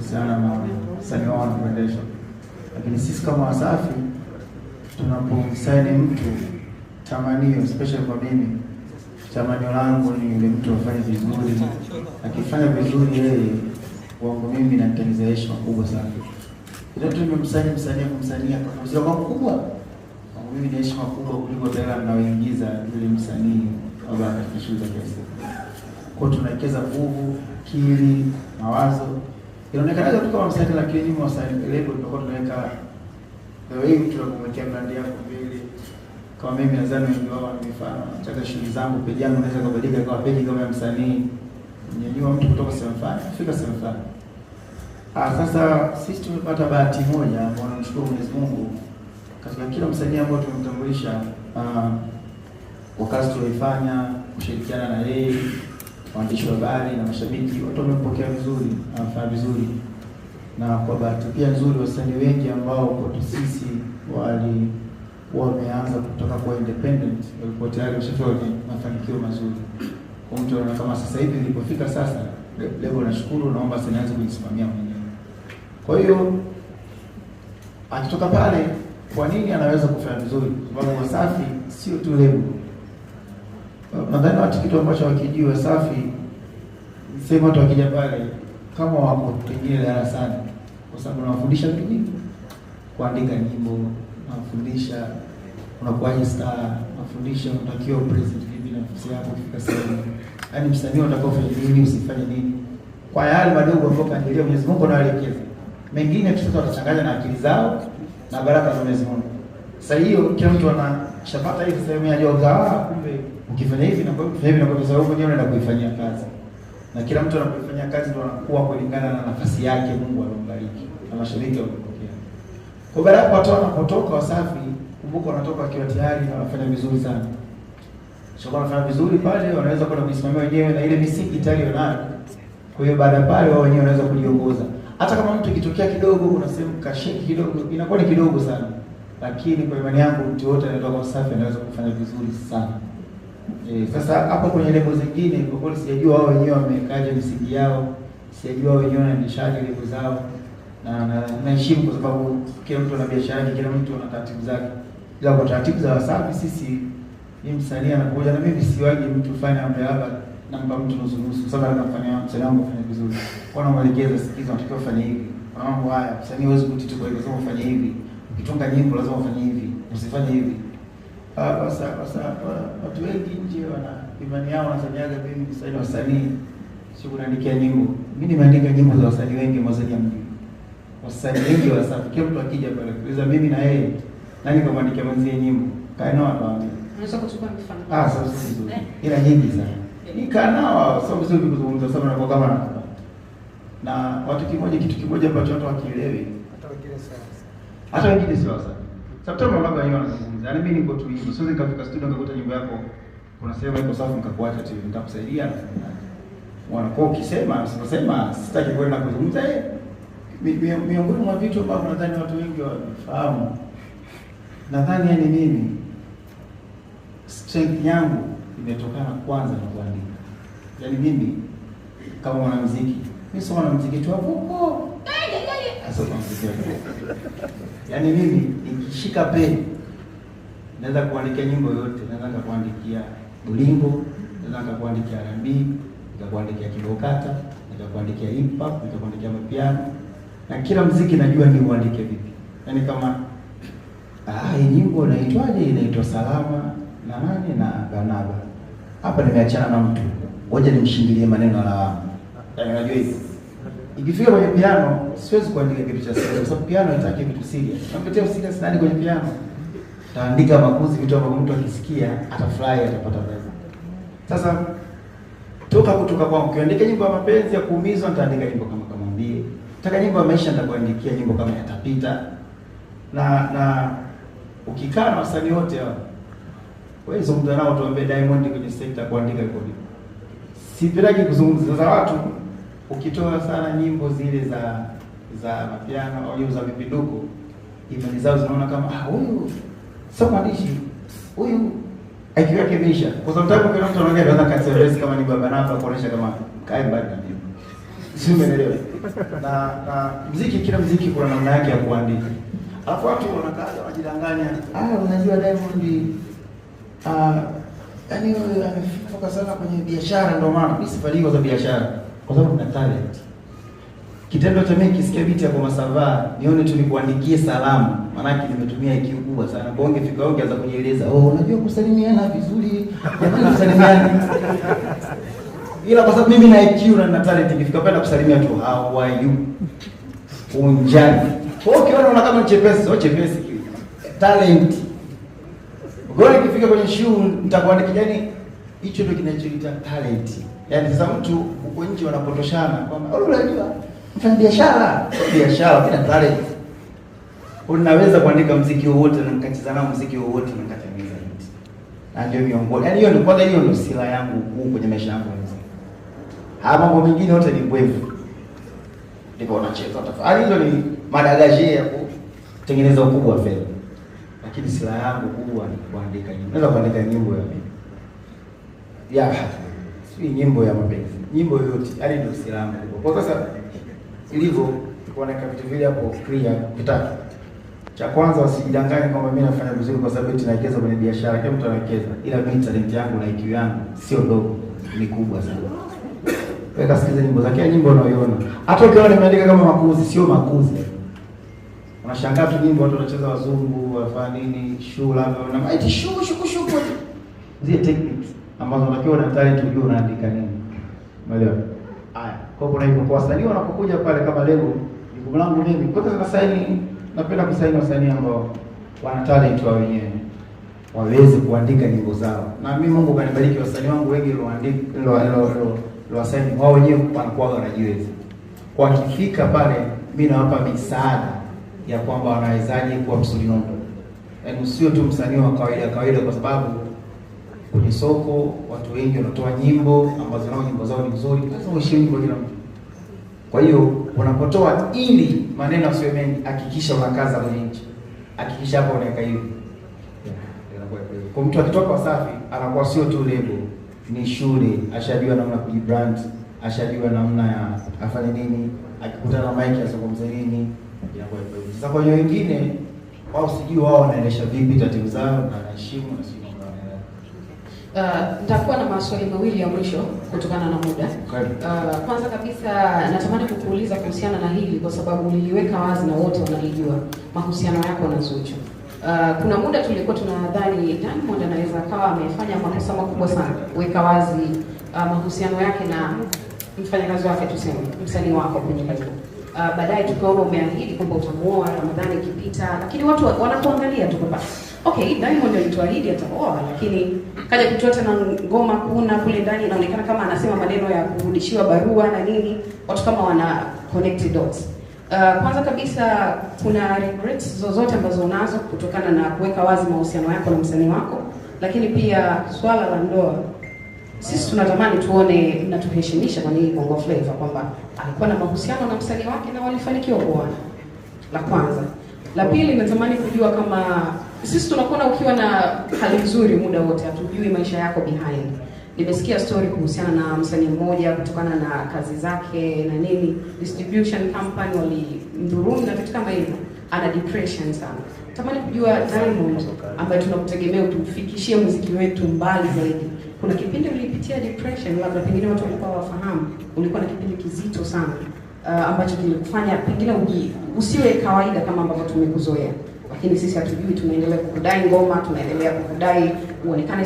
kuhusiana na msanii wao wanapoendeshwa. Lakini sisi kama Wasafi tunapomsaini mtu, tamanio especially kwa mimi, tamanio langu ni yule mtu afanye vizuri. Akifanya vizuri yeye, wangu mimi na nitaniza heshima kubwa sana. Ndio tumemsaini msanii kumsania kwa mzigo wangu kubwa. Wangu mimi ni heshima kubwa kuliko hela ninayoingiza yule msanii baba katika shughuli za kesi. Kwa tunawekeza nguvu, akili, mawazo. Inaonekana tu kama msanii, lakini nyuma wasanii leo tutakuwa tunaweka wewe mtu anakumwekea brand yako mbele. Kama mimi nadhani wengi wao mifano nataka shughuli zangu peji yangu naweza kubadilika kwa peji kama ya msanii. Nyanyua mtu kutoka sehemu fulani kufika sehemu fulani. Sasa sisi tumepata bahati moja, tunamshukuru Mwenyezi Mungu katika kila msanii ambaye tumemtambulisha, kwa kazi tuliyofanya kushirikiana na yeye, waandishi wa habari na mashabiki, watu wamempokea vizuri, anafanya vizuri. Na kwa bahati pia nzuri, wasanii wengi ambao kwa sisi wameanza kutoka kwa independent walikuwa tayari washafanya mafanikio mazuri. Kwa mtu anaona kama sasa hivi nilipofika sasa leo, nashukuru, naomba sasa nianze kujisimamia mwenyewe. Kwa hiyo akitoka pale, kwa nini anaweza kufanya vizuri? Sababu Wasafi sio tu lebo. Nadhani watu kitu ambacho wakijua Wasafi, sema watu wakija pale kama wako pengine darasani, kwa sababu nawafundisha vitu vingi, kuandika nyimbo, nawafundisha unakuwaje star, nawafundisha unatakiwa present vipi na nafasi yako kufika sehemu. Yaani msanii unatakiwa ufanye nini, usifanye nini. Kwa yale madogo ambayo kandilia Mwenyezi Mungu anaelekeza. Mengine tu watachanganya na akili zao na baraka za Mwenyezi Mungu. Sasa hiyo kila mtu anashapata hivi sehemu ya joga, kumbe ukifanya hivi na kwa hivi na kwa sababu mwenyewe unaenda kuifanyia kazi. Na kila mtu anapofanyia kazi ndio anakuwa kulingana na nafasi yake Mungu alombariki na mashariki wamepokea. Kwa baada watu wanapotoka Wasafi, kumbuka wanatoka wakiwa tayari na wanafanya vizuri sana. Sio wanafanya vizuri pale, wanaweza kwenda kujisimamia wenyewe na ile misingi tayari wanayo. Kwa hiyo baada pale wao wenyewe wanaweza kujiongoza. Hata kama mtu ikitokea kidogo unasema kashiki kidogo, inakuwa ni kidogo sana. Lakini kwa imani yangu mtu wote anatoka Wasafi anaweza kufanya vizuri sana. Sasa hapo kwenye lebo zingine kwa kweli sijajua wao wenyewe wamekaje misingi yao, sijajua wao wenyewe wanaendeshaje lebo zao, na naheshimu kwa sababu kila mtu ana biashara yake, kila mtu ana taratibu zake. Ila kwa taratibu za Wasafi sisi ni msanii anakuja, na mimi siwaje mtu fanya ambaye hapa namba mtu nusu sababu anafanya msanii wangu afanye vizuri. Kwa na mwelekeza, sikiza unatakiwa ufanye hivi. Kwa mambo haya msanii huwezi kutitu kwa hivyo lazima ufanye hivi. Ukitunga nyimbo lazima ufanye hivi, usifanye hivi. Sasa watu wengi nje wana imani yao, wanasanyaga mimi msanii wasanii sio kuandikia nyimbo. Mimi nimeandika nyimbo za wasanii wengi Tanzania mjini. Wasanii wengi wa Wasafi, kila mtu akija pale kuuliza mimi na yeye nani kamwandikia mwenzie nyimbo? Kae nao anawaambia. Unaweza kuchukua mfano. Sasa vizuri. Ila nyingi sana. Nikaa nao sio vizuri kuzungumza sana na kama na watu kitu kimoja ambacho watu wakielewi. Hata wengine sio Wasafi. Sababu mambo yao wanazungumza. Yaani mimi niko tu hivyo. Siwezi nikafika studio nikakuta nyimbo yako unasema iko safi nikakuacha tu. Nitakusaidia na wanakuwa ukisema usisema sitaki kwenda kuzungumza. Miongoni mwa vitu ambavyo nadhani watu wengi wafahamu. Nadhani yani mimi strength yangu imetokana kwanza na kuandika. Yaani mimi kama mwanamuziki, mimi sio mwanamuziki tu hapo. Yaani mimi nikishika peni naweza kuandikia nyimbo yote, naweza kuandikia bolingo, naweza kuandikia R&B, naweza kuandikia kibokata, naweza kuandikia hip hop, naweza kuandikia mapiano. Na kila muziki najua ni uandike vipi. Yaani kama hii nyimbo inaitwaje? Inaitwa Salama na nani na Barnaba. Hapa nimeachana na mtu. Ngoja nimshindilie maneno la. Unajua hivi. Ikifika kwenye piano, siwezi kuandika kitu cha serious kwa sababu piano haitaki vitu serious. Nakuletea serious ndani kwenye piano. Taandika makuzi, vitu ambavyo mtu akisikia atafurahi, atapata raha. Sasa kutoka kwa ukiandika nyimbo ya mapenzi ya kuumizwa, nitaandika nyimbo kama Mwambie. Nataka nyimbo ya maisha, nitakuandikia nyimbo kama Yatapita. Na ukikaa na wasanii wote hao, wewe zungumza nao, tuambie Diamond kwenye sekta kuandika rekodi. Sipendagi kuzungumza za watu. Ukitoa sana nyimbo zile za mapiano au za vipinduko, imani zao zinaona kama huyu sio mwandishi, huyu IQ yake imeisha. Kwa sababu mtu anaongea anaweza kati kama ni baba namba kuonesha kama kae mbali na mimi. Sio, umeelewa? na muziki, kila muziki kuna namna yake ya kuandika. Alafu watu wanakaa wanajidanganya, unajua Diamond yaani amefika sana kwenye biashara, ndio maana mimi sifaliwa za biashara kwa sababu nina talent. Kitendo cha mimi kisikia biti ya kwa Masava nione tu nikuandikie salamu, maana nimetumia IQ kubwa sana. Bonge fika wewe ungeanza kunieleza, unajua kusalimiana vizuri, jamani kusalimiana. Ila kwa sababu mimi na IQ na nina talent, nikifika pale kusalimia tu how are you? Unjani. Kwa hiyo unaona kama chepesi, sio chepesi talent. Goli kifika kwenye shule nitakuandikia, yani hicho ndio kinachoita talent. Yaani sasa mtu huko nje wanapotoshana kwamba unajua mfanya biashara bila talent. Unaweza kuandika muziki wowote na nikacheza nao muziki wowote na nikatengeneza hit. Na ndio miongoni. Yaani hiyo ndio kwanza, hiyo ndio sila yangu kuu kwenye maisha yangu ya muziki. Haya mambo mengine yote ni bwevu. Ndipo unacheza tafadhali, hizo ni madagaje ya kutengeneza ukubwa wa fedha. Lakini sila yangu kubwa ni kuandika nyimbo. Naweza kuandika nyimbo ya mimi. Si nyimbo ya mapenzi. Nyimbo yoyote, yaani ndio sila yangu kubwa. Kwa sasa ilivyo kuoneka vitu vile hapo clear vitatu. Cha kwanza, wasijidanganye kwamba mimi nafanya vizuri kwa sababu eti nawekeza kwenye biashara. Kila mtu anawekeza. Ila mimi talent yangu na IQ yangu sio ndogo, ni kubwa sana. Weka sikiza nyimbo zake, nyimbo unayoiona. Hata ukiona nimeandika kama makuzi, sio makuzi. Unashangaa tu nyimbo watu wanacheza wazungu, wanafanya nini, shule hapo na eti shuku. Zile techniques ambazo unakiwa na talent ujue unaandika nini. Umeelewa? Haya. Kwa kuna hivyo kwa wasanii wanapokuja pale kama leo, jukumu langu mimi kwanza nasaini, napenda kusaini wasanii ambao wana talent wao wenyewe, waweze kuandika nyimbo zao. Na mimi Mungu kanibariki wasanii wangu wengi wasaini wao wenyewe wanakuwa wanajiweza. Kwa kifika pale mimi nawapa misaada ya kwamba wanawezaje kuwa msanii nondo. Yaani usio tu msanii wa kawaida kwa sababu kwenye soko watu wengi wanatoa nyimbo ambazo nao nyimbo zao ni nzuri, lazima uheshimu nyimbo kila mtu. Kwa hiyo unapotoa, ili maneno yasiwe mengi, hakikisha unakaza kwenye nchi. Hakikisha hapo unaweka hivi. Kwa mtu akitoka Wasafi anakuwa sio tu label, ni shule, ashajua namna kujibrand, ashajua namna ya afanye nini, akikutana na mic azungumze nini, inakuwa hivyo. Sasa kwa wengine wao sijui wao wanaendesha vipi taratibu zao na heshima na sio. Nitakuwa na maswali mawili ya mwisho kutokana na muda. Kwanza kabisa natamani kukuuliza kuhusiana na hili kwa sababu niliweka wazi na wote wanalijua mahusiano yako na Zuchu. Kuna muda tulikuwa tunadhani Diamond anaweza kawa amefanya makosa makubwa sana kuweka wazi mahusiano yake na mfanyakazi wake, tuseme msanii wako kwenye label. Baadaye tukaona umeahidi kwamba utamuoa Ramadhani ikipita, lakini watu wanakuangalia tu kwamba okay, Diamond alituahidi ataoa, lakini kaja kutoa tena ngoma kuna kule ndani inaonekana kama anasema maneno ya kurudishiwa barua na nini, watu kama wana connect dots. Kwanza kabisa, kuna regrets zozote ambazo unazo kutokana na kuweka wazi mahusiano yako na msanii wako? Lakini pia swala la ndoa, sisi tunatamani tuone mnatuheshimisha kwa nini Bongo Flava kwamba alikuwa na mahusiano na msanii wake na walifanikiwa kuoana. La kwanza. La pili, natamani kujua kama sisi tunakuona ukiwa na hali nzuri muda wote, hatujui maisha yako behind. Nimesikia story kuhusiana na msanii mmoja kutokana na kazi zake na nini, distribution company walimdhulumu na vitu kama hivyo, ana depression sana. Natamani kujua Diamond, ambaye tunakutegemea utufikishie muziki wetu mbali zaidi, kuna kipindi ulipitia depression, labda pengine watu walikuwa wafahamu, ulikuwa na kipindi kizito sana ambacho kilikufanya pengine usiwe kawaida kama ambavyo tumekuzoea, lakini sisi hatujui, tunaendelea kukudai ngoma, tunaendelea kukudai uonekane